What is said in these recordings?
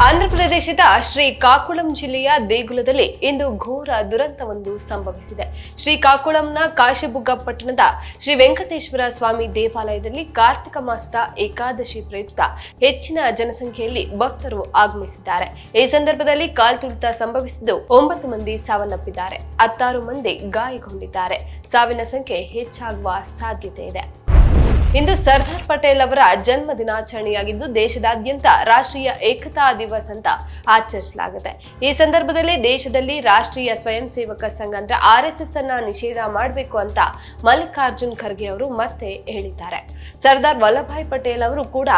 ಆಂಧ್ರಪ್ರದೇಶದ ಶ್ರೀಕಾಕುಳಂ ಜಿಲ್ಲೆಯ ದೇಗುಲದಲ್ಲಿ ಇಂದು ಘೋರ ದುರಂತವೊಂದು ಸಂಭವಿಸಿದೆ. ಶ್ರೀಕಾಕುಳಂನ ಕಾಶಿಬುಗ್ಗ ಪಟ್ಟಣದ ಶ್ರೀ ವೆಂಕಟೇಶ್ವರ ಸ್ವಾಮಿ ದೇವಾಲಯದಲ್ಲಿ ಕಾರ್ತಿಕ ಮಾಸದ ಏಕಾದಶಿ ಪ್ರಯುಕ್ತ ಹೆಚ್ಚಿನ ಜನಸಂಖ್ಯೆಯಲ್ಲಿ ಭಕ್ತರು ಆಗಮಿಸಿದ್ದಾರೆ. ಈ ಸಂದರ್ಭದಲ್ಲಿ ಕಾಲ್ತುಳಿತ ಸಂಭವಿಸಿದ್ದು 9 ಮಂದಿ ಸಾವನ್ನಪ್ಪಿದ್ದಾರೆ, 16 ಮಂದಿ ಗಾಯಗೊಂಡಿದ್ದಾರೆ. ಸಾವಿನ ಸಂಖ್ಯೆ ಹೆಚ್ಚಾಗುವ ಸಾಧ್ಯತೆ ಇದೆ. ಇಂದು ಸರ್ದಾರ್ ಪಟೇಲ್ ಅವರ ಜನ್ಮ ದಿನಾಚರಣೆಯಾಗಿದ್ದು ದೇಶದಾದ್ಯಂತ ರಾಷ್ಟ್ರೀಯ ಏಕತಾ ದಿವಸ್ ಅಂತ ಆಚರಿಸಲಾಗುತ್ತೆ. ಈ ಸಂದರ್ಭದಲ್ಲಿ ದೇಶದಲ್ಲಿ ರಾಷ್ಟ್ರೀಯ ಸ್ವಯಂ ಸೇವಕ ಸಂಘ ಅಂದ್ರೆ RSS ಅನ್ನ ನಿಷೇಧ ಮಾಡಬೇಕು ಅಂತ ಮಲ್ಲಿಕಾರ್ಜುನ್ ಖರ್ಗೆ ಅವರು ಮತ್ತೆ ಹೇಳಿದ್ದಾರೆ. ಸರ್ದಾರ್ ವಲ್ಲಭಾಯ್ ಪಟೇಲ್ ಅವರು ಕೂಡ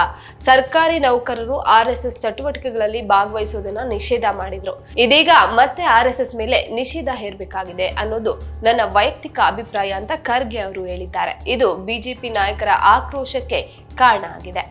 ಸರ್ಕಾರಿ ನೌಕರರು RSS ಚಟುವಟಿಕೆಗಳಲ್ಲಿ ಭಾಗವಹಿಸುವುದನ್ನ ನಿಷೇಧ ಮಾಡಿದ್ರು. ಇದೀಗ ಮತ್ತೆ RSS ಮೇಲೆ ನಿಷೇಧ ಹೇರಬೇಕಾಗಿದೆ ಅನ್ನೋದು ನನ್ನ ವೈಯಕ್ತಿಕ ಅಭಿಪ್ರಾಯ ಅಂತ ಖರ್ಗೆ ಅವರು ಹೇಳಿದ್ದಾರೆ. ಇದು ಬಿಜೆಪಿ ನಾಯಕರ ಆಕ್ರೋಶಕ್ಕೆ ಕಾರಣ ಆಗಿದೆ.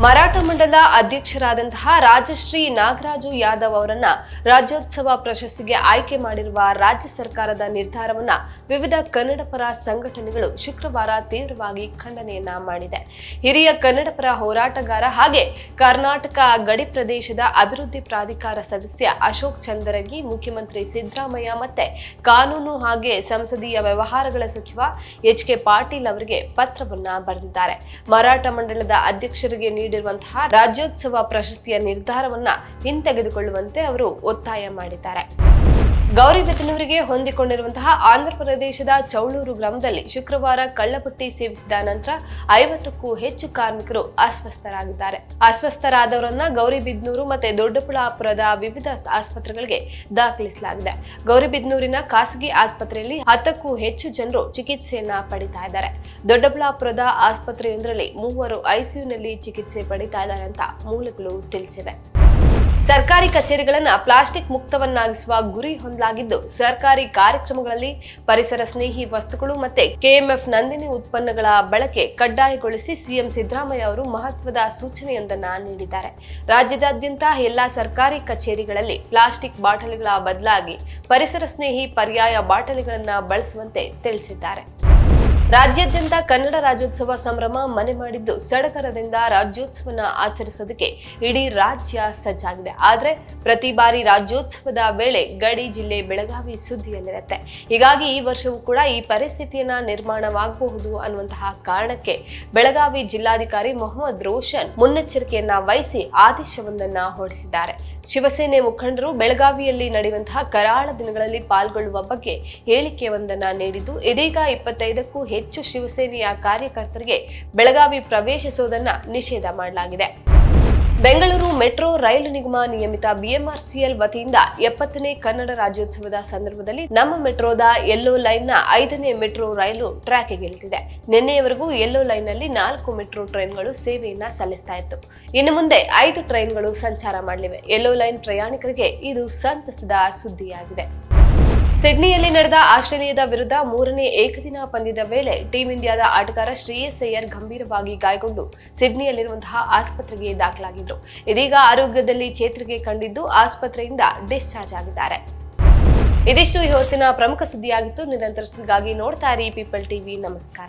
ಮರಾಠ ಮಂಡಲ ಅಧ್ಯಕ್ಷರಾದಂತಹ ರಾಜಶ್ರೀ ನಾಗರಾಜು ಯಾದವ್ ಅವರನ್ನ ರಾಜ್ಯೋತ್ಸವ ಪ್ರಶಸ್ತಿಗೆ ಆಯ್ಕೆ ಮಾಡಿರುವ ರಾಜ್ಯ ಸರ್ಕಾರದ ನಿರ್ಧಾರವನ್ನ ವಿವಿಧ ಕನ್ನಡಪರ ಸಂಘಟನೆಗಳು ಶುಕ್ರವಾರ ತೀವ್ರವಾಗಿ ಖಂಡನೆಯನ್ನ ಮಾಡಿದೆ. ಹಿರಿಯ ಕನ್ನಡಪರ ಹೋರಾಟಗಾರ ಹಾಗೆ ಕರ್ನಾಟಕ ಗಡಿ ಪ್ರದೇಶದ ಅಭಿವೃದ್ಧಿ ಪ್ರಾಧಿಕಾರ ಸದಸ್ಯ ಅಶೋಕ್ ಚಂದರಗಿ, ಮುಖ್ಯಮಂತ್ರಿ ಸಿದ್ದರಾಮಯ್ಯ ಮತ್ತೆ ಕಾನೂನು ಹಾಗೆ ಸಂಸದೀಯ ವ್ಯವಹಾರಗಳ ಸಚಿವ HK ಪಾಟೀಲ್ ಅವರಿಗೆ ಪತ್ರವನ್ನ ಬರೆದಿದ್ದಾರೆ. ಮರಾಠ ಮಂಡಲದ ಅಧ್ಯಕ್ಷರಿಗೆ ನೀಡಿರುವಂತಹ ರಾಜ್ಯೋತ್ಸವ ಪ್ರಶಸ್ತಿಯ ನಿರ್ಧಾರವನ್ನ ಹಿಂತೆಗೆದುಕೊಳ್ಳುವಂತೆ ಅವರು ಒತ್ತಾಯ ಮಾಡಿದ್ದಾರೆ. ಗೌರಿಬಿದನೂರಿಗೆ ಹೊಂದಿಕೊಂಡಿರುವಂತಹ ಆಂಧ್ರಪ್ರದೇಶದ ಚೌಳೂರು ಗ್ರಾಮದಲ್ಲಿ ಶುಕ್ರವಾರ ಕಳ್ಳಪಟ್ಟಿ ಸೇವಿಸಿದ ನಂತರ 50ಕ್ಕೂ ಹೆಚ್ಚು ಕಾರ್ಮಿಕರು ಅಸ್ವಸ್ಥರಾಗಿದ್ದಾರೆ. ಅಸ್ವಸ್ಥರಾದವರನ್ನ ಗೌರಿಬಿದನೂರು ಮತ್ತೆ ದೊಡ್ಡಬಳ್ಳಾಪುರದ ವಿವಿಧ ಆಸ್ಪತ್ರೆಗಳಿಗೆ ದಾಖಲಿಸಲಾಗಿದೆ. ಗೌರಿಬಿದನೂರಿನ ಖಾಸಗಿ ಆಸ್ಪತ್ರೆಯಲ್ಲಿ 10ಕ್ಕೂ ಹೆಚ್ಚು ಜನರು ಚಿಕಿತ್ಸೆಯನ್ನ ಪಡಿತಾ ಇದ್ದಾರೆ. ದೊಡ್ಡಬಳ್ಳಾಪುರದ ಆಸ್ಪತ್ರೆಯೊಂದರಲ್ಲಿ 3 ICUನಲ್ಲಿ ಚಿಕಿತ್ಸೆ ಪಡಿತಾ ಇದ್ದಾರೆ ಅಂತ ಮೂಲಗಳು ತಿಳಿಸಿವೆ. ಸರ್ಕಾರಿ ಕಚೇರಿಗಳನ್ನು ಪ್ಲಾಸ್ಟಿಕ್ ಮುಕ್ತವನ್ನಾಗಿಸುವ ಗುರಿ ಹೊಂದಲಾಗಿದ್ದು ಸರ್ಕಾರಿ ಕಾರ್ಯಕ್ರಮಗಳಲ್ಲಿ ಪರಿಸರ ಸ್ನೇಹಿ ವಸ್ತುಗಳು ಮತ್ತೆ KMF ನಂದಿನಿ ಉತ್ಪನ್ನಗಳ ಬಳಕೆ ಕಡ್ಡಾಯಗೊಳಿಸಿ ಸಿಎಂ ಸಿದ್ದರಾಮಯ್ಯ ಅವರು ಮಹತ್ವದ ಸೂಚನೆಯೊಂದನ್ನು ನೀಡಿದ್ದಾರೆ. ರಾಜ್ಯದಾದ್ಯಂತ ಎಲ್ಲಾ ಸರ್ಕಾರಿ ಕಚೇರಿಗಳಲ್ಲಿ ಪ್ಲಾಸ್ಟಿಕ್ ಬಾಟಲಿಗಳ ಬದಲಾಗಿ ಪರಿಸರ ಸ್ನೇಹಿ ಪರ್ಯಾಯ ಬಾಟಲಿಗಳನ್ನು ಬಳಸುವಂತೆ ತಿಳಿಸಿದ್ದಾರೆ. ರಾಜ್ಯಾದ್ಯಂತ ಕನ್ನಡ ರಾಜ್ಯೋತ್ಸವ ಸಂಭ್ರಮ ಮನೆ ಮಾಡಿದ್ದು ಸಡಗರದಿಂದ ರಾಜ್ಯೋತ್ಸವನ ಆಚರಿಸೋದಕ್ಕೆ ಇಡೀ ರಾಜ್ಯ ಸಜ್ಜಾಗಿದೆ. ಆದ್ರೆ ಪ್ರತಿ ಬಾರಿ ರಾಜ್ಯೋತ್ಸವದ ವೇಳೆ ಗಡಿ ಜಿಲ್ಲೆ ಬೆಳಗಾವಿ ಸುದ್ದಿಯಲ್ಲಿರುತ್ತೆ. ಹೀಗಾಗಿ ಈ ವರ್ಷವೂ ಕೂಡ ಈ ಪರಿಸ್ಥಿತಿಯನ್ನ ನಿರ್ಮಾಣವಾಗಬಹುದು ಅನ್ನುವಂತಹ ಕಾರಣಕ್ಕೆ ಬೆಳಗಾವಿ ಜಿಲ್ಲಾಧಿಕಾರಿ ಮೊಹಮ್ಮದ್ ರೋಷನ್ ಮುನ್ನೆಚ್ಚರಿಕೆಯನ್ನ ವಹಿಸಿ ಆದೇಶವೊಂದನ್ನ ಹೊರಡಿಸಿದ್ದಾರೆ. ಶಿವಸೇನೆ ಮುಖಂಡರು ಬೆಳಗಾವಿಯಲ್ಲಿ ನಡೆಯುವಂತಹ ಕರಾಳ ದಿನಗಳಲ್ಲಿ ಪಾಲ್ಗೊಳ್ಳುವ ಬಗ್ಗೆ ಹೇಳಿಕೆಯೊಂದನ್ನ ನೀಡಿದ್ದು ಇದೀಗ 25ಕ್ಕೂ ಹೆಚ್ಚು ಶಿವಸೇನೆಯ ಕಾರ್ಯಕರ್ತರಿಗೆ ಬೆಳಗಾವಿ ಪ್ರವೇಶಿಸುವುದನ್ನ ನಿಷೇಧ ಮಾಡಲಾಗಿದೆ. ಬೆಂಗಳೂರು ಮೆಟ್ರೋ ರೈಲು ನಿಗಮ ನಿಯಮಿತ BMRCL ವತಿಯಿಂದ 70ನೇ ಕನ್ನಡ ರಾಜ್ಯೋತ್ಸವದ ಸಂದರ್ಭದಲ್ಲಿ ನಮ್ಮ ಮೆಟ್ರೋದ ಯೆಲ್ಲೋ ಲೈನ್ನ 5ನೇ ಮೆಟ್ರೋ ರೈಲು ಟ್ರ್ಯಾಕ್ಗೆ ನಿನ್ನೆಯವರೆಗೂ ಯೆಲ್ಲೋ ಲೈನ್ನಲ್ಲಿ 4 ಮೆಟ್ರೋ ಟ್ರೈನ್ಗಳು ಸೇವೆಯನ್ನ ಸಲ್ಲಿಸ್ತಾ ಇತ್ತು. ಇನ್ನು ಮುಂದೆ 5 ಟ್ರೈನ್ಗಳು ಸಂಚಾರ ಮಾಡಲಿವೆ. ಯೆಲ್ಲೋ ಲೈನ್ ಪ್ರಯಾಣಿಕರಿಗೆ ಇದು ಸಂತಸದ ಸುದ್ದಿಯಾಗಿದೆ. ಸಿಡ್ನಿಯಲ್ಲಿ ನಡೆದ ಆಸ್ಟ್ರೇಲಿಯಾದ ವಿರುದ್ಧ 3ನೇ ಏಕದಿನ ಪಂದ್ಯದ ವೇಳೆ ಟೀಂ ಇಂಡಿಯಾದ ಆಟಗಾರ ಶ್ರೇಯಸ್ ಅಯ್ಯರ್ ಗಂಭೀರವಾಗಿ ಗಾಯಗೊಂಡು ಸಿಡ್ನಿಯಲ್ಲಿರುವಂತಹ ಆಸ್ಪತ್ರೆಗೆ ದಾಖಲಾಗಿದ್ರು. ಇದೀಗ ಆರೋಗ್ಯದಲ್ಲಿ ಚೇತರಿಕೆ ಕಂಡಿದ್ದು ಆಸ್ಪತ್ರೆಯಿಂದ ಡಿಸ್ಚಾರ್ಜ್ ಆಗಿದ್ದಾರೆ. ಇದಿಷ್ಟು ಈ ಹೊತ್ತಿನ ಪ್ರಮುಖ ಸುದ್ದಿಯಾಗಿತ್ತು. ನಿರಂತರ ಸುದ್ದಿಗಾಗಿ ನೋಡ್ತಾ ಇರಿ ಪೀಪಲ್ ಟಿವಿ. ನಮಸ್ಕಾರ.